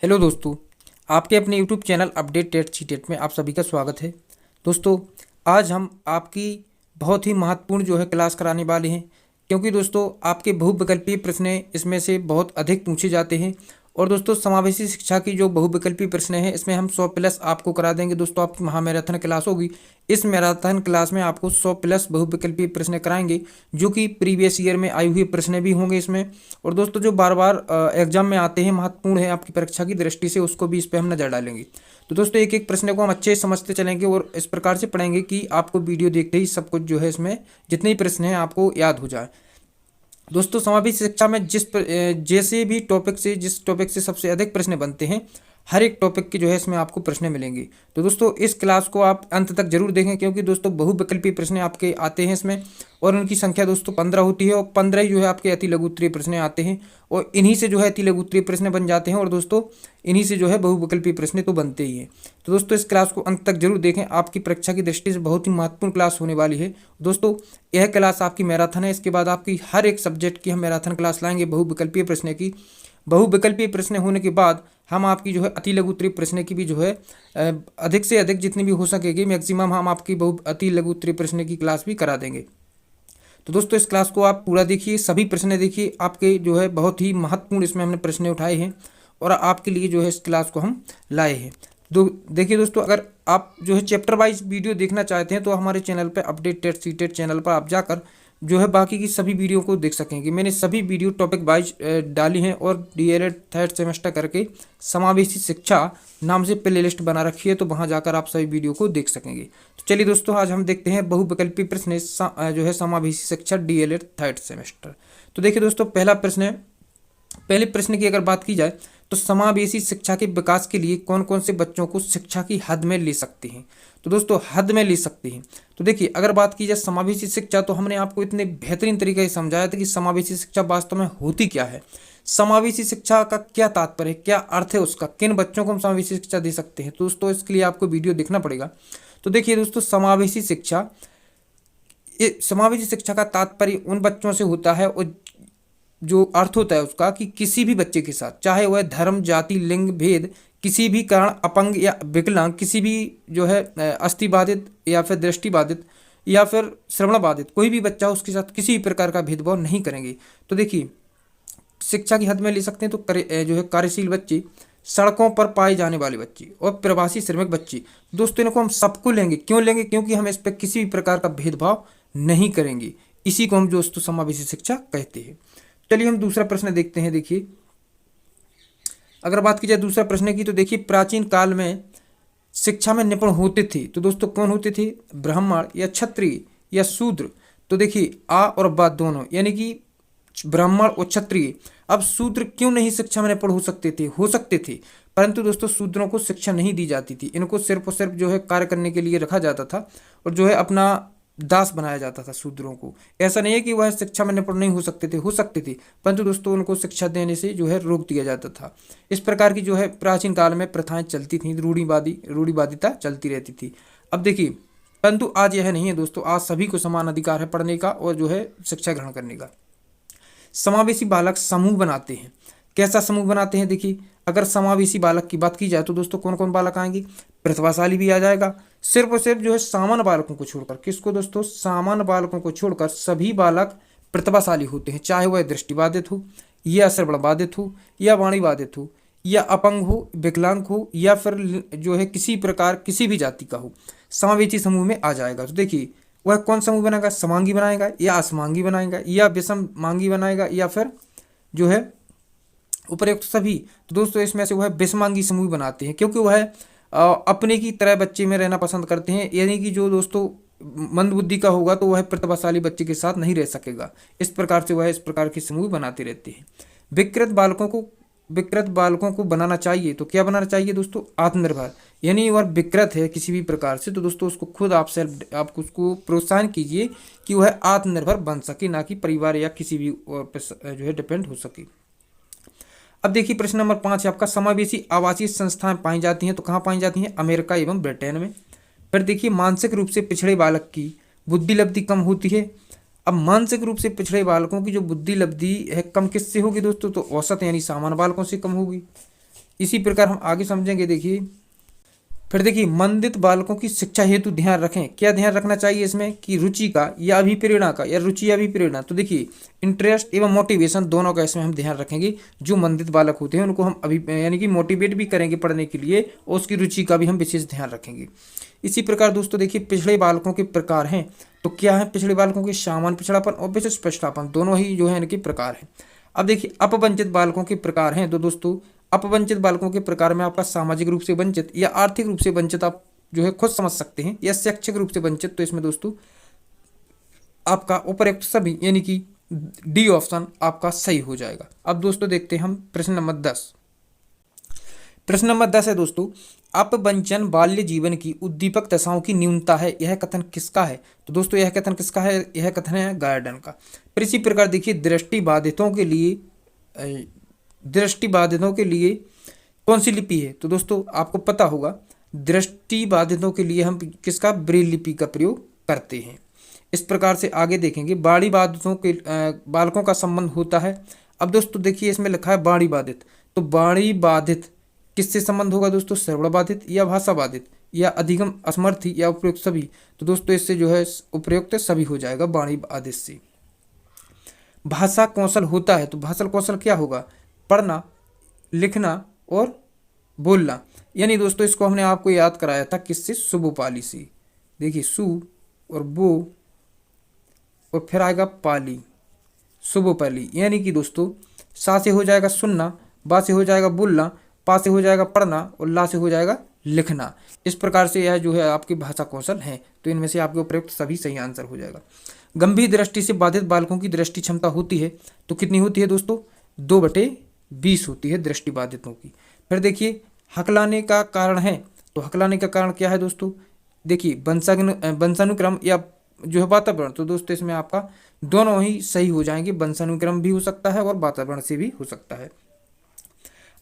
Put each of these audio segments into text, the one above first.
Hello दोस्तों, आपके अपने YouTube channel update TET CTET में आप सभी का स्वागत है। दोस्तों, आज हम आपकी बहुत ही महत्वपूर्ण क्लास कराने वाले हैं, क्योंकि दोस्तों आपके बहुविकल्पीय प्रश्न इसमें से बहुत अधिक पूछे जाते हैं। और दोस्तों, समावेशी शिक्षा की जो बहुविकल्पीय प्रश्न है इसमें हम 100 प्लस आपको करा देंगे। दोस्तों, आपकी महामैराथन क्लास होगी। इस मैराथन क्लास में आपको 100 प्लस बहुविकल्पीय प्रश्न कराएंगे, जो कि प्रीवियस ईयर में आए हुए प्रश्न भी होंगे इसमें। और दोस्तों, जो बार बार एग्जाम में आते हैं, महत्वपूर्ण है आपकी परीक्षा की दृष्टि से, उसको भी इस पर हम नजर डालेंगे। तो दोस्तों, एक एक प्रश्न को हम अच्छे से समझते चलेंगे और इस प्रकार से पढ़ेंगे कि आपको वीडियो देखते ही सब कुछ इसमें जितने ही प्रश्न हैं आपको याद हो जाए। दोस्तों, समावेशी शिक्षा में जैसे भी जिस टॉपिक से सबसे अधिक प्रश्न बनते हैं, हर एक टॉपिक के इसमें आपको प्रश्न मिलेंगे। तो दोस्तों, इस क्लास को आप अंत तक जरूर देखें, क्योंकि दोस्तों बहुविकल्पीय प्रश्न आपके आते हैं इसमें, और उनकी संख्या दोस्तों 15 होती है, और 15 ही आपके अति लघु उत्तरीय प्रश्न आते हैं, और इन्हीं से अति लघु उत्तरीय प्रश्न बन जाते हैं। और दोस्तों, इन्हीं से बहुविकल्पीय प्रश्न तो बनते ही हैं। तो दोस्तों, इस क्लास को अंत तक जरूर देखें, आपकी परीक्षा की दृष्टि से बहुत ही महत्वपूर्ण क्लास होने वाली है। दोस्तों, यह क्लास आपकी मैराथन है। इसके बाद आपकी हर एक सब्जेक्ट की हम मैराथन क्लास लाएंगे बहुविकल्पीय प्रश्न की। बहुविकल्पीय प्रश्न होने के बाद हम आपकी अति लघु उत्तरीय प्रश्न की भी अधिक से अधिक जितनी भी हो सकेगी मैक्सिमम हम आपकी अति लघु उत्तरीय प्रश्न की क्लास भी करा देंगे। तो दोस्तों, इस क्लास को आप पूरा देखिए, सभी प्रश्न देखिए। आपके बहुत ही महत्वपूर्ण इसमें हमने प्रश्न उठाए हैं और आपके लिए इस क्लास को हम लाए हैं। देखिए दोस्तों, अगर आप चैप्टर वाइज वीडियो देखना चाहते हैं तो हमारे चैनल पर update TET CTET channel पर आप जाकर बाकी की सभी वीडियो को देख सकेंगे। मैंने सभी वीडियो टॉपिक वाइज डाली हैं, और डीएलएड थर्ड सेमेस्टर करके समावेशी शिक्षा नाम से प्ले लिस्ट बना रखी है, तो वहां जाकर आप सभी वीडियो को देख सकेंगे। तो चलिए दोस्तों, आज हम देखते हैं बहुविकल्पीय प्रश्न समावेशी शिक्षा डीएलएड थर्ड सेमेस्टर। तो देखिए दोस्तों, पहला प्रश्न है। पहले प्रश्न की अगर बात की जाए तो समावेशी शिक्षा के विकास के लिए कौन कौन से बच्चों को शिक्षा की हद में ले सकते हैं। तो दोस्तों, हद में ले सकते हैं, तो देखिए अगर बात की जाए समावेशी शिक्षा, तो हमने आपको इतने बेहतरीन तरीके से समझाया था कि समावेशी शिक्षा वास्तव में होती क्या है, समावेशी शिक्षा का क्या तात्पर्य है, क्या अर्थ है उसका, किन बच्चों को हम समावेशी शिक्षा दे सकते हैं। तो दोस्तों, इसके लिए आपको वीडियो देखना पड़ेगा। तो देखिए दोस्तों, समावेशी शिक्षा का तात्पर्य उन बच्चों से होता है, और जो अर्थ होता है उसका कि किसी भी बच्चे के साथ, चाहे वह धर्म, जाति, लिंग भेद, किसी भी कारण अपंग या विकलांग, किसी भी अस्थि बाधित या फिर दृष्टि बाधित या फिर श्रवण बाधित कोई भी बच्चा हो, उसके साथ किसी भी प्रकार का भेदभाव नहीं करेंगे। तो देखिए, शिक्षा की हद में ले सकते हैं तो कार्यशील बच्चे, सड़कों पर पाए जाने वाले बच्चे और प्रवासी श्रमिक बच्चे। दोस्तों, इनको हम सबको लेंगे। क्यों लेंगे? क्योंकि हम इस पर किसी भी प्रकार का भेदभाव नहीं करेंगे। इसी को हम दोस्तों समावेशी शिक्षा कहते हैं। चलिए हम दूसरा प्रश्न देखते हैं। देखिए, अगर बात की जाए दूसरा प्रश्न की, तो देखिए प्राचीन काल में शिक्षा में निपुण होते थे, तो दोस्तों कौन होते थे? ब्राह्मण या क्षत्रिय या शूद्र। तो देखिए आ और बा दोनों, यानी कि ब्राह्मण और क्षत्रिय। अब शूद्र क्यों नहीं शिक्षा में निपुण हो सकते थे? हो सकते थे, परंतु दोस्तों शूद्रों को शिक्षा नहीं दी जाती थी। इनको सिर्फ और सिर्फ कार्य करने के लिए रखा जाता था, और अपना दास बनाया जाता था शूद्रों को। ऐसा नहीं है कि वह शिक्षा में निपुण नहीं हो सकते थे, हो सकते थे, परंतु दोस्तों उनको शिक्षा देने से रोक दिया जाता था। इस प्रकार की प्राचीन काल में प्रथाएं चलती थी, रूढ़िवादिता चलती रहती थी। अब देखिए, परंतु आज यह नहीं है दोस्तों। आज सभी को समान अधिकार है पढ़ने का और शिक्षा ग्रहण करने का। समावेशी बालक समूह बनाते हैं। कैसा समूह बनाते हैं? देखिए, अगर समावेशी बालक की बात की जाए तो दोस्तों कौन कौन बालक आएंगे? प्रतिभाशाली भी आ जाएगा। सिर्फ और सिर्फ सामान्य बालकों को छोड़कर, किसको दोस्तों? सामान्य बालकों को छोड़कर सभी बालक प्रतिभाशाली होते हैं, चाहे वह दृष्टिबाधित हो या श्रवण बाधित हो या वाणी बाधित हो या अपंग हो, विकलांग हो, या फिर किसी प्रकार किसी भी जाति का हो, समावेशी समूह में आ जाएगा। तो देखिए, वह कौन समूह बनाएगा? समांगी बनाएगा या असमांगी बनाएगा या विषम मांगी बनाएगा या फिर उपयुक्त सभी। तो दोस्तों, इसमें से वह विषमांगी समूह बनाते हैं, क्योंकि वह अपने की तरह बच्चे में रहना पसंद करते हैं। यानी कि जो दोस्तों मंद बुद्धि का होगा तो वह प्रतिभाशाली बच्चे के साथ नहीं रह सकेगा। इस प्रकार से वह इस प्रकार के समूह बनाते रहते हैं। विकृत बालकों को बनाना चाहिए, तो क्या बनाना चाहिए दोस्तों? आत्मनिर्भर। यानी वह विकृत है किसी भी प्रकार से, तो दोस्तों उसको खुद आप उसको प्रोत्साहन कीजिए कि वह आत्मनिर्भर बन सके, ना कि परिवार या किसी भी पर डिपेंड हो सके। अब देखिए प्रश्न नंबर 5 है आपका, समावेशी आवासीय संस्थाएं पाई जाती हैं, तो कहाँ पाई जाती हैं? अमेरिका एवं ब्रिटेन में। फिर देखिए, मानसिक रूप से पिछड़े बालक की बुद्धि लब्धि कम होती है। अब मानसिक रूप से पिछड़े बालकों की जो बुद्धि लब्धि है कम किससे होगी दोस्तों? तो औसत यानी सामान्य बालकों से कम होगी। इसी प्रकार हम आगे समझेंगे। देखिए फिर देखिए मंदित बालकों की शिक्षा हेतु ध्यान रखें। क्या ध्यान रखना चाहिए इसमें कि रुचि का या अभिप्रेरणा का, या रुचि या अभिप्रेरणा। तो देखिए इंटरेस्ट एवं मोटिवेशन दोनों का इसमें हम ध्यान रखेंगे। जो मंदित बालक होते हैं उनको हम अभी यानी कि मोटिवेट भी करेंगे पढ़ने के लिए, और उसकी रुचि का भी हम विशेष ध्यान रखेंगे। इसी प्रकार दोस्तों देखिए पिछड़े बालकों के प्रकार हैं। तो क्या है पिछड़े बालकों के? सामान्य पिछड़ापन और विशेष पिछड़ापन, दोनों ही जो है इनके प्रकार हैं। अब देखिए अपवंचित बालकों के प्रकार हैं। तो दोस्तों अपवंचित बालकों के प्रकार में आपका सामाजिक रूप से वंचित या आर्थिक रूप से वंचित आप जो है खुद समझ सकते हैं, या शैक्षिक रूप से वंचित। तो इसमें दोस्तों आपका उपयुक्त सभी यानी कि डी ऑप्शन आपका सही हो जाएगा। अब दोस्तों देखते हैं हम प्रश्न नंबर 10। प्रश्न नंबर 10 है दोस्तों, अपवंचन बाल्य जीवन की उद्दीपक दशाओं की न्यूनता है, यह कथन किसका है? तो दोस्तों यह कथन किसका है? यह कथन है गार्डन का। फिर इसी प्रकार देखिए दृष्टिबाधितों के लिए कौन सी लिपि है? तो दोस्तों आपको पता होगा दृष्टिबाधितों के लिए हम किसका? ब्रेल लिपि का प्रयोग करते हैं। इस प्रकार से आगे देखेंगे बाणी बाधितों के बालकों का संबंध होता है। अब दोस्तों देखिए इसमें लिखा है बाणी बाधित, तो बाणी बाधित किससे संबंध होगा दोस्तों? श्रवण बाधित या भाषा बाधित या अधिगम असमर्थी या उपयुक्त सभी। तो दोस्तों इससे जो है उपयुक्त सभी हो जाएगा बाणी बाधित से। भाषा कौशल होता है, तो भाषा कौशल क्या होगा? पढ़ना, लिखना और बोलना। यानी दोस्तों इसको हमने आपको याद कराया था किससे? सुबोपाली से। देखिए सु और बो और फिर आएगा पाली, सुबोपाली। यानी कि दोस्तों सा से हो जाएगा सुनना, बा से हो जाएगा बोलना, पा से हो जाएगा पढ़ना और ला से हो जाएगा लिखना। इस प्रकार से यह जो है आपकी भाषा कौशल है। तो इनमें से आपके उपयुक्त सभी सही आंसर हो जाएगा। गंभीर दृष्टि से बाधित बालकों की दृष्टि क्षमता होती है, तो कितनी होती है दोस्तों? 2/20 होती है दृष्टि बाधितों की। फिर देखिए हकलाने का कारण है, तो हकलाने का कारण क्या है दोस्तों? देखिए वंशानुक्रम या जो है वातावरण। तो दोस्तों इसमें आपका दोनों ही सही हो जाएंगे, वंशानुक्रम भी हो सकता है और वातावरण से भी हो सकता है।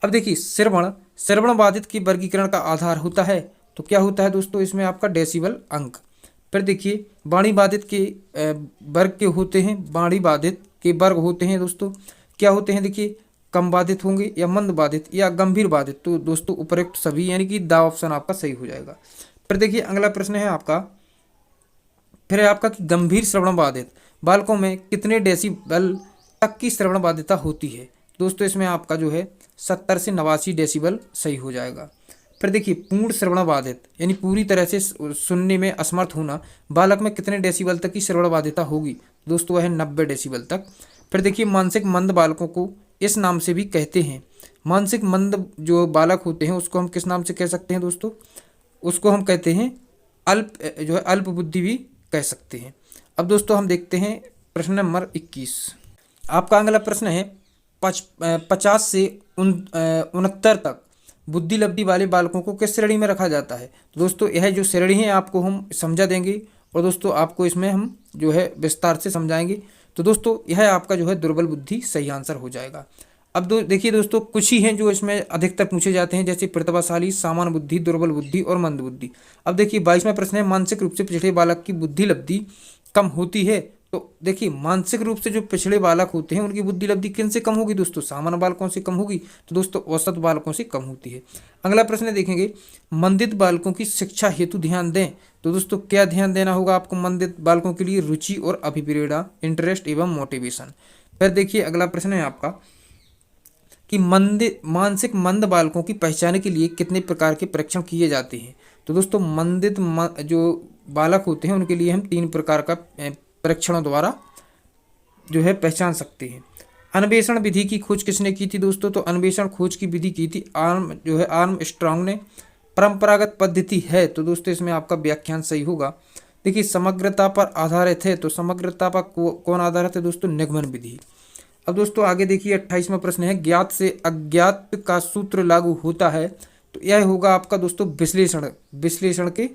अब देखिए श्रवण बाधित की वर्गीकरण का आधार होता है, तो क्या होता है दोस्तों? इसमें आपका डेसिबल अंक। फिर देखिए वाणी बाधित के वर्ग के होते हैं, वाणी बाधित के वर्ग होते हैं दोस्तों, क्या होते हैं? देखिए कम बाधित होंगे या मंद बाधित या गंभीर बाधित। तो दोस्तों उपयुक्त सभी यानी कि दा ऑप्शन आपका सही हो जाएगा। फिर देखिए अगला प्रश्न है आपका, फिर है आपका कि गंभीर श्रवण बाधित बालकों में कितने डेसिबल तक की श्रवण बाधिता होती है? दोस्तों इसमें आपका जो है 70 से 89 डेसिबल सही हो जाएगा। फिर देखिए पूर्ण श्रवण बाधित यानी पूरी तरह से सुनने में असमर्थ होना बालक में कितने डेसिबल तक की श्रवण बाधिता होगी? दोस्तों वह है 90 डेसिबल तक। फिर देखिए मानसिक मंद बालकों को इस नाम से भी कहते हैं। मानसिक मंद जो बालक होते हैं उसको हम किस नाम से कह सकते हैं दोस्तों? उसको हम कहते हैं अल्प बुद्धि भी कह सकते हैं। अब दोस्तों हम देखते हैं प्रश्न नंबर 21। आपका अगला प्रश्न है 50 से 69 तक बुद्धि लब्धि वाले बालकों को किस श्रेणी में रखा जाता है? तो दोस्तों यह जो श्रेणी है आपको हम समझा देंगे, और दोस्तों आपको इसमें हम जो है विस्तार से समझाएंगे। तो दोस्तों यह आपका जो है दुर्बल बुद्धि सही आंसर हो जाएगा। अब देखिए दोस्तों कुछ ही हैं जो इसमें अधिकतर पूछे जाते हैं, जैसे प्रतिभाशाली, सामान्य बुद्धि, दुर्बल बुद्धि और मंद बुद्धि। अब देखिए 22वां प्रश्न है मानसिक रूप से पिछड़े बालक की बुद्धि लब्धि कम होती है। तो देखिए मानसिक रूप से जो पिछड़े बालक होते हैं उनकी बुद्धि लब्धि किन से कम होगी दोस्तों? सामान्य बालकों से कम होगी। तो दोस्तों औसत बालकों से कम होती है। अगला प्रश्न देखेंगे मंदित बालकों की शिक्षा हेतु ध्यान दें। तो दोस्तों क्या ध्यान देना होगा आपको मंदित बालकों के लिए? रुचि और अभिप्रेरणा, इंटरेस्ट एवं मोटिवेशन। फिर देखिए अगला प्रश्न है आपका कि मानसिक मंद बालकों की पहचान के लिए कितने प्रकार के परीक्षण किए जाते हैं? तो दोस्तों मंदित जो बालक होते हैं उनके लिए हम 3 प्रकार का परीक्षणों द्वारा जो है पहचान सकते हैं। अन्वेषण विधि की खोज किसने की थी दोस्तों? तो अन्वेषण खोज की विधि की थी आर्मस्ट्रांग ने। परंपरागत पद्धति है, तो दोस्तों इसमें आपका व्याख्यान सही होगा। देखिए समग्रता पर आधारित है, तो समग्रता पर कौन आधारित है दोस्तों? निगमन विधि। अब दोस्तों आगे देखिए 28वां प्रश्न है ज्ञात से अज्ञात का सूत्र लागू होता है। तो यह होगा आपका दोस्तों विश्लेषण के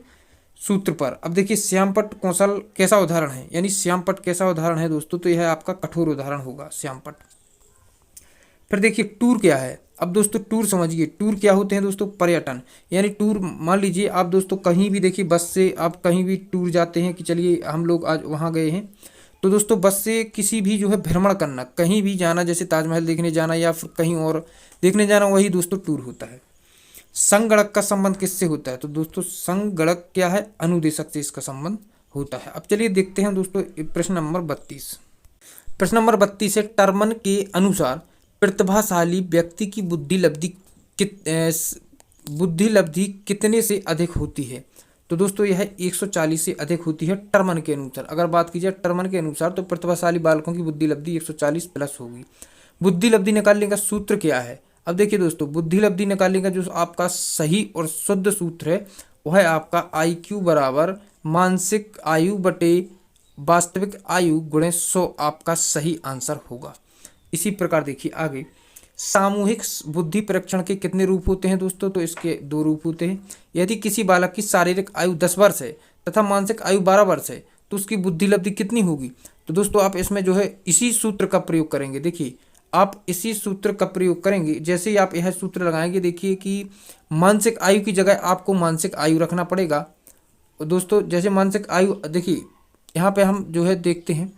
सूत्र पर। अब देखिए श्यामपट्ट कौशल कैसा उदाहरण है, यानी श्यामपट्ट कैसा उदाहरण है दोस्तों? तो यह आपका कठोर उदाहरण होगा श्यामपट्ट। फिर देखिए टूर क्या है। अब दोस्तों टूर समझिए, टूर क्या होते हैं दोस्तों? पर्यटन। यानी टूर मान लीजिए आप दोस्तों कहीं भी देखिए बस से आप कहीं भी टूर जाते हैं कि चलिए हम लोग आज वहाँ गए हैं, तो दोस्तों बस से किसी भी जो है भ्रमण करना, कहीं भी जाना, जैसे ताजमहल देखने जाना या फिर कहीं और देखने जाना, वही दोस्तों टूर होता है। संगणक का संबंध किससे होता है? तो दोस्तों संगणक क्या है? अनुदेशक से इसका संबंध होता है। अब चलिए देखते हैं दोस्तों प्रश्न नंबर 32। प्रश्न नंबर 32 है, टर्मन के अनुसार प्रतिभाशाली व्यक्ति की बुद्धि लब्धि कितने से अधिक होती है? तो दोस्तों यह 140 से अधिक होती है टर्मन के अनुसार। अगर बात की जाए टर्मन के अनुसार तो प्रतिभाशाली बालकों की बुद्धि लब्धि 140 प्लस होगी। बुद्धि लब्धि निकालने का सूत्र क्या है? अब देखिए दोस्तों, बुद्धि लब्धि निकालने का जो आपका सही और शुद्ध सूत्र है वह है आपका IQ बराबर मानसिक आयु बटे वास्तविक आयु गुणे 100 आपका सही आंसर होगा। इसी प्रकार देखिए आगे, सामूहिक बुद्धि परीक्षण के कितने रूप होते हैं दोस्तों? तो इसके 2 रूप होते हैं। यदि किसी बालक की शारीरिक आयु 10 वर्ष है तथा मानसिक आयु 12 वर्ष है तो उसकी बुद्धि लब्धि कितनी होगी? तो दोस्तों आप इसमें जो है इसी सूत्र का प्रयोग करेंगे। देखिए आप इसी सूत्र का प्रयोग करेंगे, जैसे ही आप यह सूत्र लगाएंगे देखिए कि मानसिक आयु की जगह आपको मानसिक आयु रखना पड़ेगा। दोस्तों जैसे मानसिक आयु, देखिए यहाँ पे हम जो है देखते हैं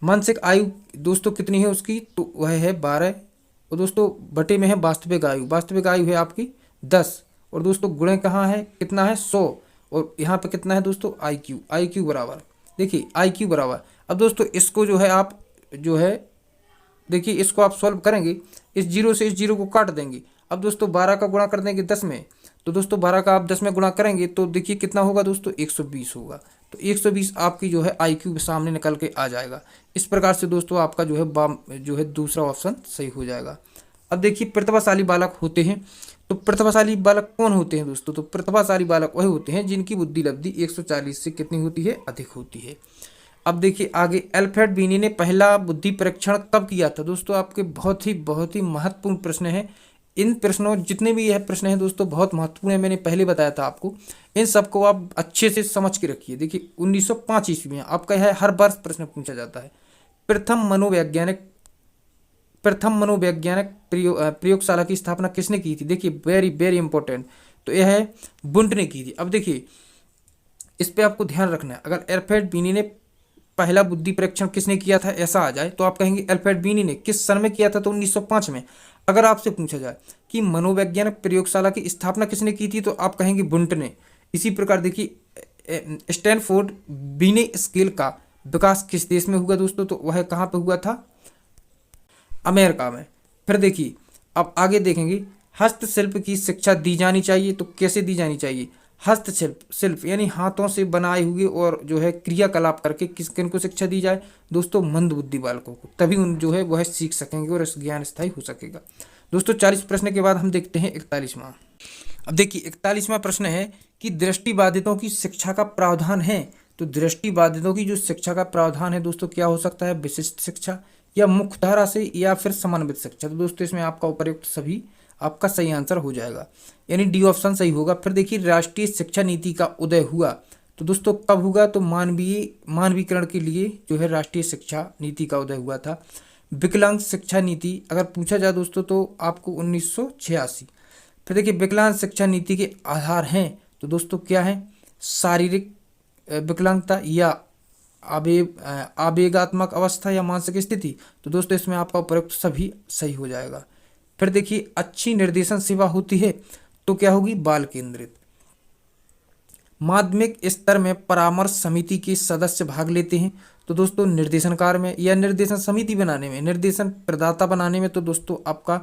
मानसिक आयु दोस्तों कितनी है उसकी, तो वह है 12 और दोस्तों बटे में है वास्तविक आयु। वास्तविक आयु है आपकी 10 और दोस्तों गुणे कहाँ है, कितना है 100 और यहाँ पे कितना है दोस्तों IQ बराबर, देखिए IQ बराबर। अब दोस्तों इसको जो है आप जो है देखिए इसको आप सॉल्व करेंगे, इस जीरो से इस जीरो को काट देंगे। अब दोस्तों 12 का गुणा कर देंगे 10 में, तो दोस्तों 12 का आप 10 में गुणा करेंगे तो देखिए कितना होगा दोस्तों 120 होगा। तो 120 आपकी जो है IQ सामने निकल के आ जाएगा। इस प्रकार से दोस्तों आपका जो है दूसरा ऑप्शन सही हो जाएगा। अब देखिए प्रतिभाशाली बालक होते हैं, तो प्रतिभाशाली बालक कौन होते हैं दोस्तों? तो प्रतिभाशाली बालक वही होते हैं जिनकी बुद्धि लब्धि 140 से कितनी होती है, अधिक होती है। अब देखिए आगे, अल्फ्रेड बीनी ने पहला बुद्धि परीक्षण कब किया था? दोस्तों आपके बहुत ही महत्वपूर्ण प्रश्न है। इन प्रश्नों जितने भी यह प्रश्न है दोस्तों बहुत महत्वपूर्ण है, मैंने पहले बताया था आपको। इन सबको आप अच्छे से समझ के रखिए। देखिए 1905 ईस्वी में आपका यह हर वर्ष प्रश्न पूछा जाता है। प्रथम मनोवैज्ञानिक प्रयोगशाला की स्थापना किसने की थी? देखिए वेरी इंपॉर्टेंट, तो यह है बुंट ने की थी। अब देखिए इस पे आपको ध्यान रखना है, अगर अल्फ्रेड बीनी ने पहला बुद्धि परीक्षण किसने किया था ऐसा आ जाए तो आप कहेंगे अल्फ्रेड बीनी ने किस सन में किया था? तो 1905 में। अगर आपसे पूछा जाए कि मनोवैज्ञानिक प्रयोगशाला की स्थापना किसने की थी तो आप कहेंगे बुंट ने। इसी प्रकार देखिए स्टैनफोर्ड बीने स्केल का विकास किस देश में हुआ दोस्तों? तो वह कहाँ पे हुआ था? अमेरिका में। फिर देखिए अब आगे देखेंगे, हस्तशिल्प की शिक्षा दी जानी चाहिए, तो कैसे दी जानी चाहिए? हस्तशिल्प यानी हाथों से बनाए हुए और जो है क्रियाकलाप करके किन को शिक्षा दी जाए दोस्तों? मंदबुद्धि बालकों को, तभी उन जो है वह सीख सकेंगे और इस ज्ञान स्थायी हो सकेगा। दोस्तों 40 प्रश्न के बाद हम देखते हैं 41वां। अब देखिए 41वां प्रश्न है कि दृष्टिबाधितों की शिक्षा का प्रावधान है। तो दृष्टिबाधितों की जो शिक्षा का प्रावधान है दोस्तों क्या हो सकता है? विशिष्ट शिक्षा या मुख्यधारा से या फिर समन्वित शिक्षा। तो दोस्तों इसमें आपका उपर्युक्त सभी आपका सही आंसर हो जाएगा, यानी डी ऑप्शन सही होगा। फिर देखिए राष्ट्रीय शिक्षा नीति का उदय हुआ, तो दोस्तों कब हुआ? तो मानवीकरण के लिए जो है राष्ट्रीय शिक्षा नीति का उदय हुआ था। विकलांग शिक्षा नीति अगर पूछा जाए दोस्तों तो आपको 1986। फिर देखिए विकलांग शिक्षा नीति के आधार हैं, तो दोस्तों क्या है? शारीरिक विकलांगता या आवेगात्मक अवस्था या मानसिक स्थिति। तो दोस्तों इसमें आपका उपयुक्त सभी सही हो जाएगा। फिर देखिए अच्छी निर्देशन सेवा होती है तो क्या होगी? बाल केंद्रित। माध्यमिक स्तर में परामर्श समिति के सदस्य भाग लेते हैं, तो दोस्तों निर्देशन कार्य में या निर्देशन समिति बनाने में, निर्देशन प्रदाता बनाने में, तो दोस्तों आपका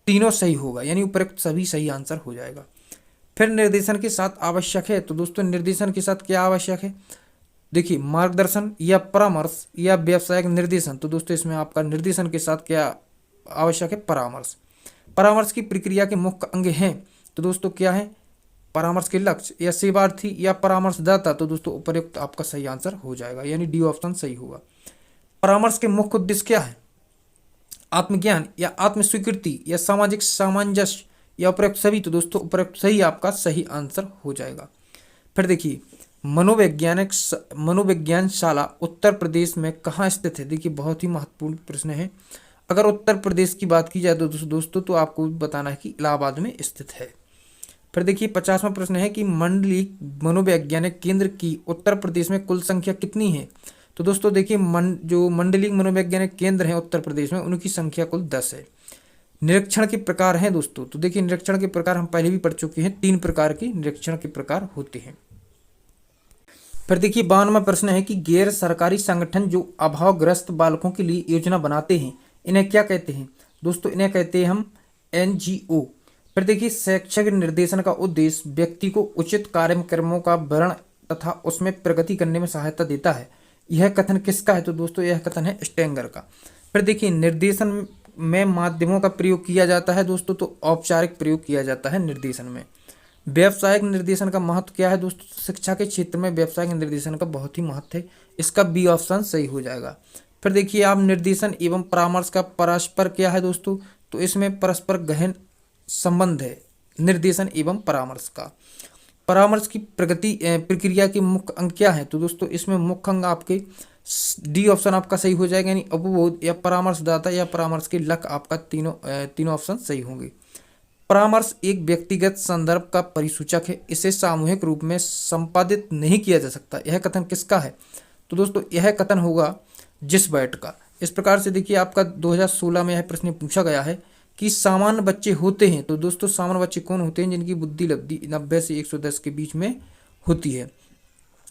तीनों सही होगा, यानी उपयुक्त सभी सही आंसर हो जाएगा। फिर निर्देशन के साथ आवश्यक है, तो दोस्तों निर्देशन के साथ क्या आवश्यक है? देखिए मार्गदर्शन या परामर्श या व्यावसायिक निर्देशन। तो दोस्तों इसमें आपका निर्देशन के साथ क्या आवश्यक है? परामर्श। परामर्श की प्रक्रिया के मुख्य अंग हैं, तो दोस्तों क्या है? परामर्श के लक्ष्य या सेवार्थी या परामर्शदाता। तो दोस्तों उपयुक्त आपका सही आंसर हो जाएगा, यानी डी ऑप्शन सही होगा। परामर्श के मुख्य उद्देश्य क्या है? आत्मज्ञान या आत्मस्वीकृति या सामाजिक सामंजस्य या उपयुक्त सभी। तो दोस्तों उपयुक्त सही आपका सही आंसर हो जाएगा। फिर देखिए मनोविज्ञान शाला उत्तर प्रदेश में कहाँ स्थित है? देखिए बहुत ही महत्वपूर्ण प्रश्न है। अगर उत्तर प्रदेश की बात की जाए तो दोस्तों तो आपको बताना है कि इलाहाबाद में स्थित है। फिर देखिए 50वां प्रश्न है कि मंडलीय मनोवैज्ञानिक केंद्र की उत्तर प्रदेश में कुल संख्या कितनी है? तो दोस्तों देखिए जो मंडलीय मनोवैज्ञानिक केंद्र हैं उत्तर प्रदेश में, उनकी संख्या कुल 10 है। निरीक्षण के प्रकार हैं दोस्तों, तो देखिए निरीक्षण के प्रकार हम पहले भी पढ़ चुके हैं, 3 प्रकार के निरीक्षण के प्रकार होते हैं। फिर देखिए 52वां प्रश्न है कि गैर सरकारी संगठन जो अभावग्रस्त बालकों के लिए योजना बनाते हैं, इन्हें क्या कहते हैं? दोस्तों इन्हें कहते हैं हम NGO। फिर देखिए शैक्षिक निर्देशन का उद्देश्य व्यक्ति को उचित कार्यक्रमों का वर्णन तथा उसमें प्रगति करने में सहायता देता है। यह कथन किसका है? तो दोस्तों यह कथन है स्टेंगर का। फिर देखिए निर्देशन में माध्यमों का प्रयोग किया जाता है दोस्तों, तो औपचारिक प्रयोग किया जाता है निर्देशन में। व्यावसायिक निर्देशन का महत्व क्या है दोस्तों? शिक्षा के क्षेत्र में व्यावसायिक निर्देशन का बहुत ही महत्व है, इसका बी ऑप्शन सही हो जाएगा। फिर देखिए आप निर्देशन एवं परामर्श का परस्पर क्या है दोस्तों? तो इसमें परस्पर गहन संबंध है निर्देशन एवं परामर्श का। परामर्श की प्रगति प्रक्रिया के मुख्य अंग क्या है? तो दोस्तों इसमें मुख्य अंग आपके डी ऑप्शन आपका सही हो जाएगा, यानी उपबोध या परामर्शदाता या परामर्श के लक्ष्य, आपका तीनों ऑप्शन सही होंगे। परामर्श एक व्यक्तिगत संदर्भ का परिसूचक है, इसे सामूहिक रूप में संपादित नहीं किया जा सकता। यह कथन किसका है? तो दोस्तों यह कथन होगा जिसबर्ट का। इस प्रकार से देखिए आपका 2016 में यह प्रश्न पूछा गया है कि सामान्य बच्चे होते हैं, तो दोस्तों सामान्य बच्चे कौन होते हैं? जिनकी बुद्धि लब्धि 90 से 110 के बीच में होती है।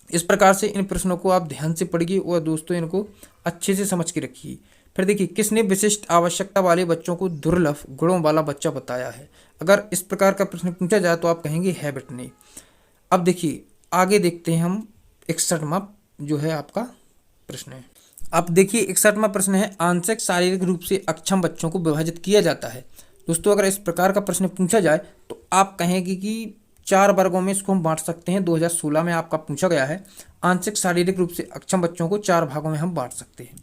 इस प्रकार से इन प्रश्नों को आप ध्यान से पढ़िए और दोस्तों इनको अच्छे से समझ के रखिए। फिर देखिए किसने विशिष्ट आवश्यकता वाले बच्चों को दुर्लभ गुणों वाला बच्चा बताया है? अगर इस प्रकार का प्रश्न पूछा जाए तो आप कहेंगे हैबिट ने। अब देखिए आगे देखते हैं हम 61वां जो है आपका प्रश्न है। अब देखिए 61वां प्रश्न है आंशिक शारीरिक रूप से अक्षम बच्चों को विभाजित किया जाता है। दोस्तों अगर इस प्रकार का प्रश्न पूछा जाए तो आप कहेंगे कि 4 वर्गों में इसको हम बांट सकते हैं। 2016 में आपका पूछा गया है आंशिक शारीरिक रूप से अक्षम बच्चों को 4 भागों में हम बांट सकते हैं।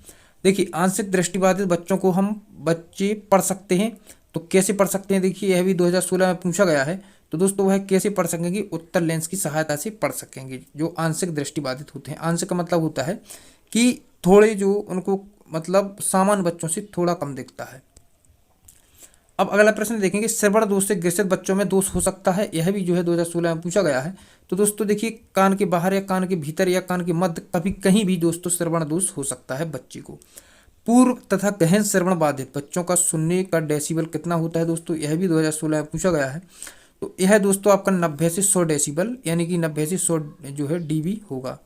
देखिए आंशिक दृष्टिबाधित बच्चों को हम बच्चे पढ़ सकते हैं, तो कैसे पढ़ सकते हैं? देखिए यह भी 2016 में पूछा गया है, तो दोस्तों वह कैसे पढ़ सकेंगे? उत्तर लेंस की सहायता से पढ़ सकेंगे जो आंशिक दृष्टिबाधित होते हैं। आंशिक का मतलब होता है कि थोड़े जो उनको मतलब सामान्य बच्चों से थोड़ा कम दिखता है। अब अगला प्रश्न देखेंगे श्रवण दोष से ग्रसित बच्चों में दोष हो सकता है, यह भी जो है 2016 में पूछा गया है। तो दोस्तों देखिए कान के बाहर या कान के भीतर या कान के मध्य कभी कहीं भी दोस्तों श्रवण दोष हो सकता है बच्चे को। पूर्व तथा गहन श्रवण बाधित बच्चों का सुनने का डेसिबल कितना होता है? दोस्तों यह भी 2016 में पूछा गया है। तो यह दोस्तों आपका 90 से 100 डेसिबल यानी कि 90 से 100 जो है डीबी होगा।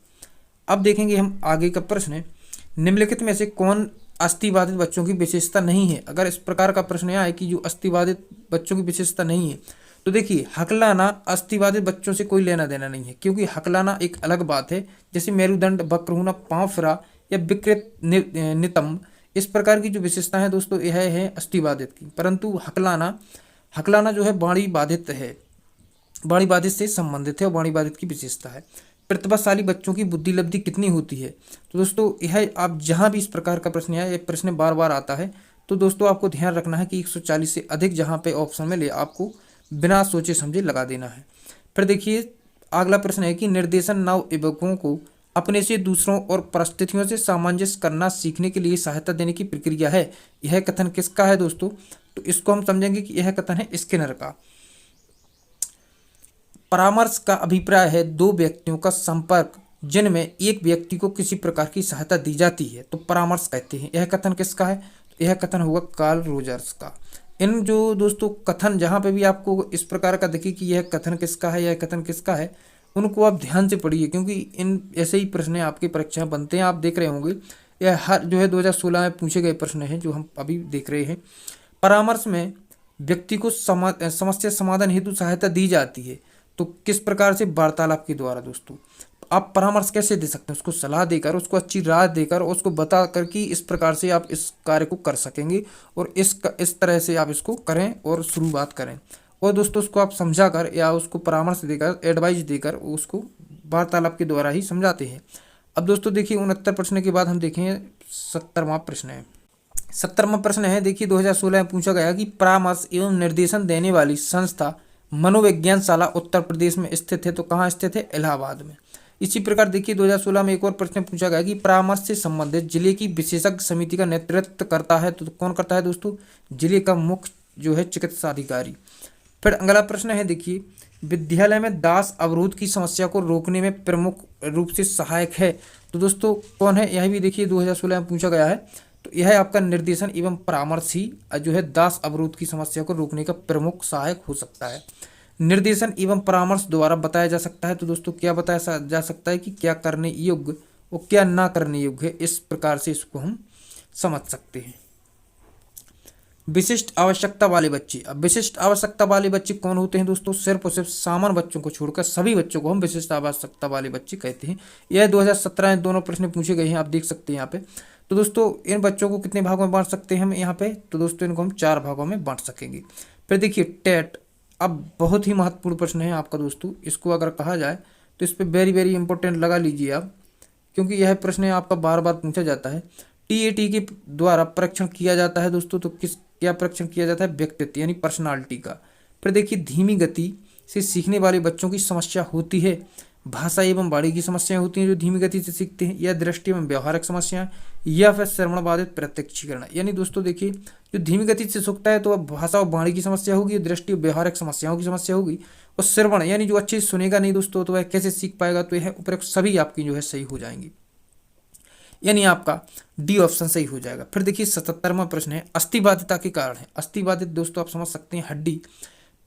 अब देखेंगे हम आगे का प्रश्न है निम्नलिखित में से कौन अस्थिबाधित बच्चों की विशेषता नहीं है? अगर इस प्रकार का प्रश्न आए कि जो अस्थिबाधित बच्चों की विशेषता नहीं है, तो देखिए हकलाना अस्थिबाधित बच्चों से कोई लेना देना नहीं है, क्योंकि हकलाना एक अलग बात है। जैसे मेरुदंड वक्र होना, पांव फिरा या विकृत नितंब, इस प्रकार की जो विशेषता है दोस्तों यह है अस्थिबाधित की। परंतु हकलाना जो है वाणी बाधित है, वाणी बाधित से संबंधित है और वाणी बाधित की विशेषता है। प्रतिभाशाली बच्चों की बुद्धि लब्धि कितनी होती है? तो दोस्तों यह आप जहां भी इस प्रकार का प्रश्न आया, यह प्रश्न बार बार आता है, तो दोस्तों आपको ध्यान रखना है कि 140 से अधिक जहां पे ऑप्शन में ले आपको बिना सोचे समझे लगा देना है। फिर देखिए अगला प्रश्न है कि निर्देशन नव युवकों को अपने से दूसरों और परिस्थितियों से सामंजस्य करना सीखने के लिए सहायता देने की प्रक्रिया है। यह कथन किसका है दोस्तों? तो इसको हम समझेंगे कि यह कथन है स्किनर का। परामर्श का अभिप्राय है 2 व्यक्तियों का संपर्क जिनमें एक व्यक्ति को किसी प्रकार की सहायता दी जाती है, तो परामर्श कहते हैं। यह कथन किसका है? यह कथन होगा कार्ल रोजर्स का। इन जो दोस्तों कथन जहां पे भी आपको इस प्रकार का दिखे कि यह कथन किसका है, यह कथन किसका है, उनको आप ध्यान से पढ़िए, क्योंकि इन ऐसे ही प्रश्न आपके परीक्षा में बनते हैं। आप देख रहे होंगे यह हर जो है 2016 में पूछे गए प्रश्न हैं जो हम अभी देख रहे हैं। परामर्श में व्यक्ति को समस्या समाधान हेतु सहायता दी जाती है, तो किस प्रकार से? वार्तालाप के द्वारा। दोस्तों आप परामर्श कैसे दे सकते हैं? उसको सलाह देकर, उसको अच्छी राय देकर, उसको बता कर कि इस प्रकार से आप इस कार्य को कर सकेंगे और इस तरह से आप इसको करें और शुरुआत करें। और दोस्तों उसको आप समझा कर या उसको परामर्श देकर, एडवाइस देकर उसको वार्तालाप के द्वारा ही समझाते हैं। अब दोस्तों देखिए 69 प्रश्न के बाद हम देखें 70वां प्रश्न है। 70वां प्रश्न है देखिए 2016 में पूछा गया कि परामर्श एवं निर्देशन देने वाली संस्था मनोविज्ञान शाला उत्तर प्रदेश में स्थित है, तो कहाँ स्थित है? इलाहाबाद में। इसी प्रकार देखिए 2016 में एक और प्रश्न पूछा गया कि परामर्श से संबंधित जिले की विशेषज्ञ समिति का नेतृत्व करता है, तो कौन करता है दोस्तों? जिले का मुख्य जो है चिकित्सा अधिकारी। फिर अगला प्रश्न है देखिए विद्यालय में दास अवरोध की समस्या को रोकने में प्रमुख रूप से सहायक है, तो दोस्तों कौन है, यह भी देखिए 2016 में पूछा गया है। तो यह आपका निर्देशन एवं परामर्श ही जो है दास अवरोध की समस्या को रोकने का प्रमुख सहायक हो सकता है। निर्देशन एवं परामर्श द्वारा बताया जा सकता है। तो दोस्तों क्या बताया जा सकता है कि क्या करने योग्य और क्या ना करने योग्य है, इस प्रकार से इसको हम समझ सकते हैं। विशिष्ट आवश्यकता वाले बच्चे, अब विशिष्ट आवश्यकता वाले बच्चे कौन होते हैं दोस्तों, सिर्फ और सिर्फ सामान्य बच्चों को छोड़कर सभी बच्चों को हम विशिष्ट आवश्यकता वाले बच्चे कहते हैं। यह 2017 में दोनों प्रश्न पूछे गए हैं, आप देख सकते हैं यहाँ पे। तो दोस्तों इन बच्चों को कितने भागों में बांट सकते हैं हम यहाँ पे, तो दोस्तों इनको हम 4 भागों में बांट सकेंगे। फिर देखिए टेट, अब बहुत ही महत्वपूर्ण प्रश्न है आपका दोस्तों, इसको अगर कहा जाए तो इस पर वेरी वेरी इंपॉर्टेंट लगा लीजिए आप, क्योंकि यह प्रश्न आपका बार बार पूछा जाता है। टीएटी के द्वारा परीक्षण किया जाता है दोस्तों, तो क्या परीक्षण किया जाता है, व्यक्तित्व यानी पर्सनालिटी का। फिर देखिए धीमी गति से सीखने वाले बच्चों की समस्या होती है, भाषा एवं वाणी की समस्याएं होती हैं जो धीमी गति से सीखते हैं, या दृष्टि एवं व्यवहारिक समस्याएं, या फिर श्रवण बाधित प्रत्यक्षीकरण। यानी दोस्तों देखिए जो धीमी गति से सीखता है तो भाषा और वाणी की समस्या होगी, दृष्टि और व्यवहारिक समस्याओं की समस्या होगी, और श्रवण यानी जो अच्छे से सुनेगा नहीं दोस्तों तो वह कैसे सीख पाएगा। तो यह उपरोक्त सभी आपकी जो है सही हो जाएंगी, यानी आपका डी ऑप्शन सही हो जाएगा। फिर देखिए 77वां प्रश्न है, अस्थिबाधिता के कारण है। अस्थिबाधित दोस्तों आप समझ सकते हैं हड्डी,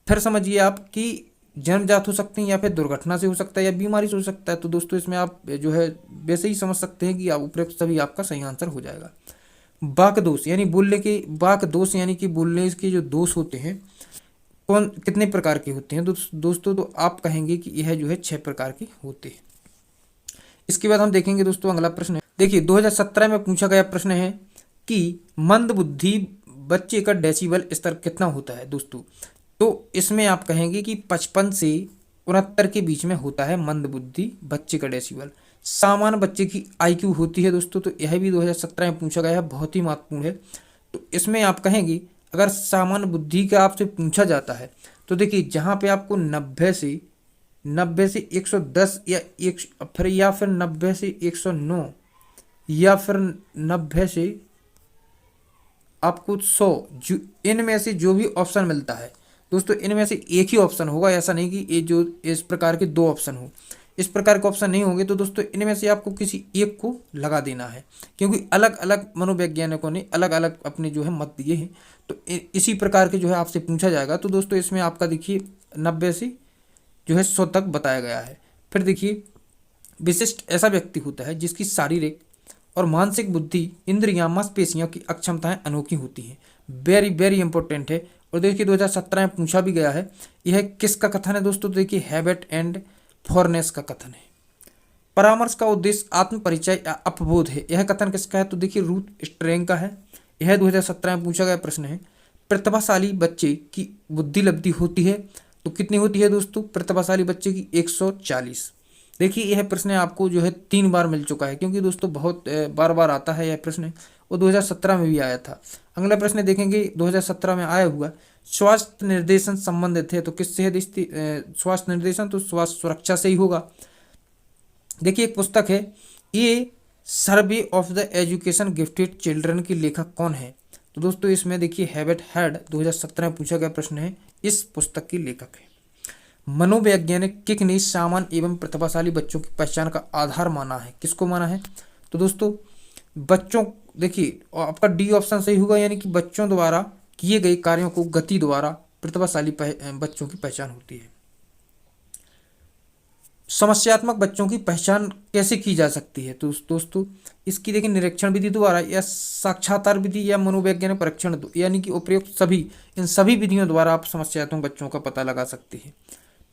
फिर समझिए आप कि जन्मजात हो सकते हैं या फिर दुर्घटना से हो सकता है या बीमारी से हो सकता है। तो दोस्तों इसमें आप जो है वैसे ही समझ सकते हैं कि आप उपरोक्त सभी आपका सही आंसर हो जाएगा। वाक दोष यानी बोलने के, वाक दोष यानी कि बोलने के जो दोष होते हैं कौन कितने प्रकार के होते हैं दोस्तों, तो आप कहेंगे कि यह जो है 6 प्रकार के होते हैं। इसके बाद हम देखेंगे दोस्तों अगला प्रश्न है, देखिए 2017 में पूछा गया प्रश्न है कि मंदबुद्धि बच्चे का डेसिबल स्तर कितना होता है दोस्तों। तो इसमें आप कहेंगे कि 55 से 69 के बीच में होता है मंदबुद्धि बच्चे का डेसिबल। सामान्य बच्चे की आईक्यू होती है दोस्तों, तो यह भी 2017 में पूछा गया है, बहुत ही महत्वपूर्ण है। तो इसमें आप कहेंगे अगर सामान्य बुद्धि का आपसे पूछा जाता है तो देखिए जहाँ पे आपको 90 से 110 या फिर 90 से 109 या फिर 90 से आपको 100, जो इनमें से जो भी ऑप्शन मिलता है दोस्तों, इनमें से एक ही ऑप्शन होगा, ऐसा नहीं कि ये जो इस प्रकार के 2 ऑप्शन हो, इस प्रकार के ऑप्शन नहीं होंगे। तो दोस्तों इनमें से आपको किसी एक को लगा देना है, क्योंकि अलग अलग मनोवैज्ञानिकों ने अलग अलग अपने जो है मत दिए हैं। तो इसी प्रकार के जो है आपसे पूछा जाएगा। तो दोस्तों इसमें आपका देखिए 90 से जो है 100 तक बताया गया है। फिर देखिए विशिष्ट ऐसा व्यक्ति होता है जिसकी शारीरिक और मानसिक बुद्धि, इंद्रियां, मांसपेशियों की अक्षमताएं अनोखी होती हैं। वेरी वेरी इंपॉर्टेंट है। और देखिए 2017 में पूछा भी गया है, यह किसका कथन है दोस्तों, तो देखिए हैबेट एंड फॉरनेस का कथन है। परामर्श का उद्देश्य आत्म परिचय या अपबोध है, यह कथन किसका है, तो देखिए रूथ स्ट्रेंग का है। यह 2017 में पूछा गया प्रश्न है। प्रतिभाशाली बच्चे की बुद्धि लब्धि होती है, तो कितनी होती है दोस्तों, प्रतिभाशाली बच्चे की 140। देखिए यह प्रश्न आपको जो है 3 बार मिल चुका है, क्योंकि दोस्तों बहुत बार बार आता है यह प्रश्न, वो 2017 में भी आया था। अगला प्रश्न देखेंगे 2017 में आया हुआ, स्वास्थ्य निर्देशन संबंधित है, तो किससे है स्वास्थ्य निर्देशन, तो स्वास्थ्य सुरक्षा से ही होगा। देखिए एक पुस्तक है, ये survey of the education gifted children की लेखक कौन है, तो दोस्तों इसमें देखिए हैबेट हेड 2017 में पूछा गया प्रश्न है, इस पुस्तक की लेखक है। मनोवैज्ञानिक किक ने सामान्य एवं प्रतिभाशाली बच्चों की पहचान का आधार माना है, किसको माना है, तो दोस्तों बच्चों, देखिए आपका डी ऑप्शन सही होगा, यानी कि बच्चों द्वारा किए गए कार्यों को गति द्वारा प्रतिभाशाली बच्चों की पहचान होती है। समस्यात्मक बच्चों की पहचान कैसे की जा सकती है, तो दोस्तों इसकी देखिए निरीक्षण विधि द्वारा या साक्षात्कार विधि या मनोवैज्ञानिक परीक्षण, यानी कि उपयुक्त सभी इन सभी विधियों द्वारा आप समस्यात्मक बच्चों का पता लगा सकते हैं।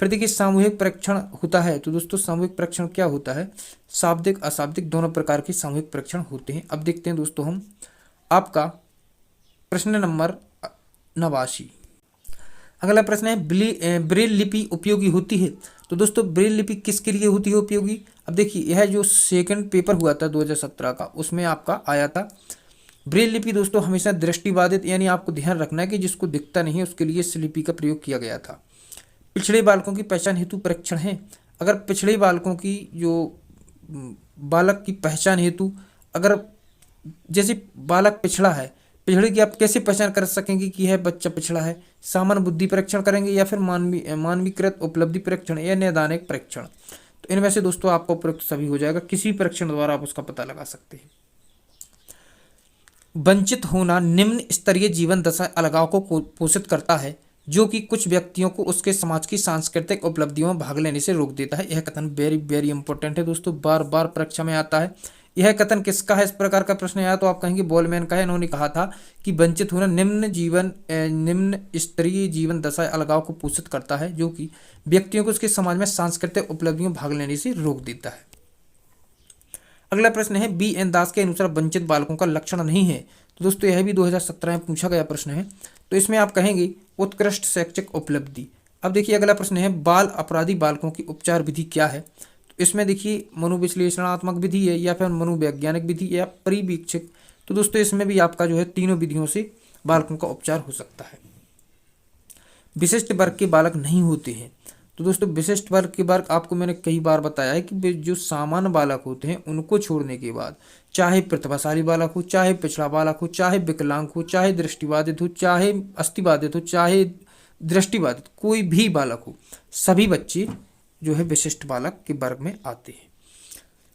फिर देखिए सामूहिक परीक्षण होता है, तो दोस्तों सामूहिक परीक्षण क्या होता है, शाब्दिक अशाब्दिक दोनों प्रकार के सामूहिक परीक्षण होते हैं। अब देखते हैं दोस्तों हम आपका प्रश्न नंबर 89। अगला प्रश्न है, ब्रेल लिपि उपयोगी होती है, तो दोस्तों ब्रेल लिपि किसके लिए होती है उपयोगी। अब देखिए यह जो सेकंड पेपर हुआ था 2017 का, उसमें आपका आया था ब्रेल लिपि दोस्तों हमेशा दृष्टिबाधित, यानी आपको ध्यान रखना है कि जिसको दिखता नहीं है उसके लिए इस लिपि का प्रयोग किया गया था। पिछड़े बालकों की पहचान हेतु परीक्षण है, अगर पिछड़े बालकों की जो बालक की पहचान हेतु, अगर जैसे बालक पिछड़ा है, पिछड़े की आप कैसे पहचान कर सकेंगे कि यह बच्चा पिछड़ा है, सामान्य बुद्धि परीक्षण करेंगे या फिर मानवीकृत उपलब्धि परीक्षण या नैदानिक परीक्षण। तो इनमें से दोस्तों आपका उपयुक्त सभी हो जाएगा, किसी भी परीक्षण द्वारा आप उसका पता लगा सकते हैं। वंचित होना निम्न स्तरीय जीवन दशा अलगाव को पोषित करता है, जो कि कुछ व्यक्तियों को उसके समाज की सांस्कृतिक उपलब्धियों में भाग लेने से रोक देता है। यह कथन वेरी वेरी इंपॉर्टेंट है दोस्तों, बार बार परीक्षा में आता है। यह कथन किसका है, इस प्रकार का प्रश्न आया तो आप कहेंगे बॉलमैन का है। इन्होंने कहा था कि वंचित होना निम्न स्तरीय जीवन दशा अलगाव को पोषित करता है, जो कि व्यक्तियों को उसके समाज में सांस्कृतिक उपलब्धियों में भाग लेने से रोक देता है। अगला प्रश्न है बी एन दास के अनुसार वंचित बालकों का लक्षण नहीं है। तो दोस्तों यह भी 2017 में पूछा गया प्रश्न है। तो इसमें आप कहेंगे उत्कृष्ट शैक्षिक उपलब्धि। अब देखिए अगला प्रश्न है बाल अपराधी बालकों की उपचार विधि क्या है। तो इसमें देखिए मनोविश्लेषणात्मक विधि है या फिर मनोवैज्ञानिक विधि या परिवीक्षिक। तो दोस्तों इसमें भी आपका जो है तीनों विधियों से बालकों का उपचार हो सकता है। विशिष्ट वर्ग के बालक नहीं होते हैं। तो दोस्तों विशिष्ट वर्ग के बालक आपको मैंने कई बार बताया है कि जो सामान्य बालक होते हैं उनको छोड़ने के बाद चाहे प्रतिभाशाली बालक हो, चाहे पिछड़ा बालक हो, चाहे विकलांग हो, चाहे दृष्टिबाधित हो, चाहे अस्थिबाधित हो, चाहे दृष्टिबाधित, कोई भी बालक हो, सभी बच्चे जो है विशिष्ट बालक के वर्ग में आते हैं।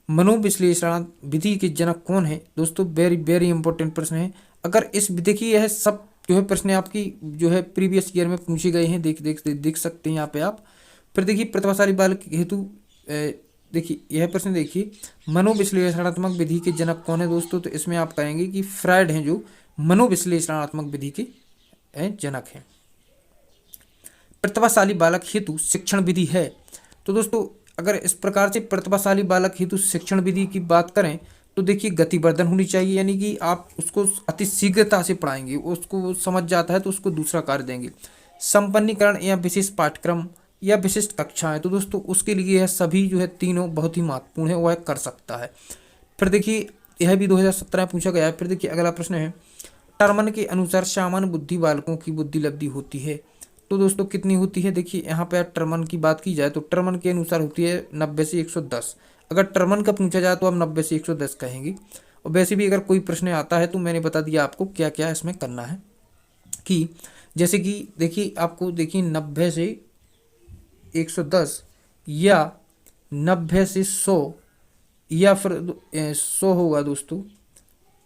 मनोविश्लेषण विधि के जनक कौन है। दोस्तों वेरी वेरी इंपॉर्टेंट प्रश्न है। अगर इस विधि की यह सब जो है प्रश्न आपकी जो है प्रीवियस ईयर में पूछे गए हैं, देख सकते हैं यहाँ पे आप। फिर देखिए प्रतिभाशाली बालक हेतु देखिए यह प्रश्न देखिए मनोविश्लेषणात्मक विधि के जनक कौन है दोस्तों। तो इसमें आप कहेंगे कि फ्रायड हैं, जो मनोविश्लेषणात्मक विधि के जनक हैं। प्रतिभाशाली बालक हेतु शिक्षण विधि है। तो दोस्तों अगर इस प्रकार से प्रतिभाशाली बालक हेतु शिक्षण विधि की बात करें तो देखिए गतिवर्धन होनी चाहिए, यानी कि आप उसको अति शीघ्रता से पढ़ाएंगे, उसको समझ जाता है तो उसको दूसरा कार्य देंगे। संपन्नीकरण या विशेष पाठ्यक्रम या विशिष्ट कक्षाएं, तो दोस्तों उसके लिए यह सभी जो है तीनों बहुत ही महत्वपूर्ण है, वह कर सकता है। फिर देखिए यह भी 2017 में पूछा गया है। फिर देखिए अगला प्रश्न है टर्मन के अनुसार सामान्य बुद्धि बालकों की बुद्धि लब्धि होती है। तो दोस्तों कितनी होती है, देखिए यहाँ पे टर्मन की बात की जाए तो टर्मन के अनुसार होती है 90 से 110। अगर टर्मन का पूछा जाए तो आप 90 से 110 कहेंगे। और वैसे भी अगर कोई प्रश्न आता है तो मैंने बता दिया आपको क्या क्या इसमें करना है, कि जैसे कि देखिए आपको देखिए 90 से 110 या 90 से 100 या फिर 100 होगा दोस्तों।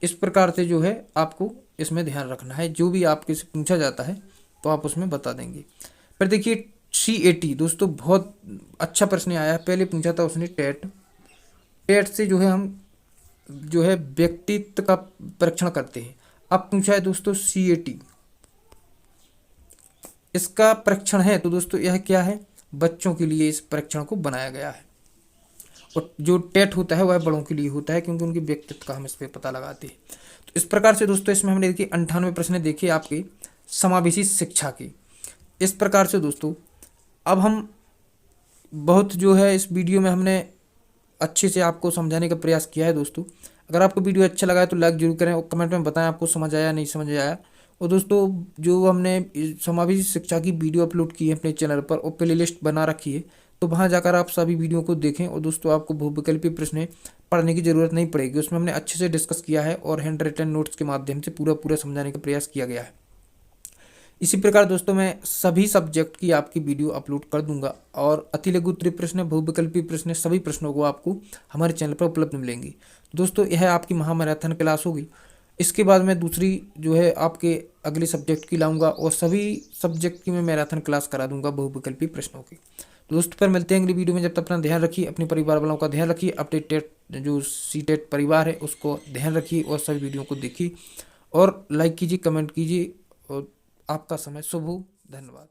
इस प्रकार से जो है आपको इसमें ध्यान रखना है, जो भी आपके से पूछा जाता है तो आप उसमें बता देंगे। फिर देखिए CAT दोस्तों बहुत अच्छा प्रश्न आया है, पहले पूछा था उसने टेट से जो है हम जो है व्यक्तित्व का परीक्षण करते हैं। अब पूछा है दोस्तों CAT, इसका परीक्षण है। तो दोस्तों यह क्या है, बच्चों के लिए इस परीक्षण को बनाया गया है। और जो टेट होता है वह बड़ों के लिए होता है, क्योंकि उनके व्यक्तित्व का हम इस पर पता लगाते हैं। तो इस प्रकार से दोस्तों इसमें हमने देखिए 98 प्रश्न देखे आपके समावेशी शिक्षा के। इस प्रकार से दोस्तों अब हम बहुत जो है इस वीडियो में हमने अच्छे से आपको समझाने का प्रयास किया है दोस्तों। अगर आपको वीडियो अच्छा लगा है तो लाइक जरूर करें और कमेंट में बताएं आपको समझ आया नहीं समझ आया। और दोस्तों जो हमने समावेशी शिक्षा की वीडियो अपलोड की है अपने चैनल पर और प्ले लिस्ट बना रखी है, तो वहाँ जाकर आप सभी वीडियो को देखें। और दोस्तों आपको बहुविकल्पीय प्रश्न पढ़ने की जरूरत नहीं पड़ेगी, उसमें हमने अच्छे से डिस्कस किया है और हैंड रिटन नोट्स के माध्यम से पूरा समझाने का प्रयास किया गया है। इसी प्रकार दोस्तों मैं सभी सब्जेक्ट की आपकी वीडियो अपलोड कर दूंगा और अति लघु उत्तरीय प्रश्न, बहुविकल्पीय प्रश्न, सभी प्रश्नों को आपको हमारे चैनल पर उपलब्ध मिलेंगी। दोस्तों यह आपकी महामैराथन क्लास होगी। इसके बाद मैं दूसरी जो है आपके अगले सब्जेक्ट की लाऊंगा और सभी सब्जेक्ट की मैं मैराथन क्लास करा दूंगा बहुविकल्पीय प्रश्नों की। तो दोस्तों पर मिलते हैं अगली वीडियो में, जब तक अपना ध्यान रखिए, अपने परिवार वालों का ध्यान रखिए, अपने टेट जो CTET परिवार है उसको ध्यान रखिए और सभी वीडियो को देखिए और लाइक कीजिए, कमेंट कीजिए और आपका समय शुभ हो। धन्यवाद।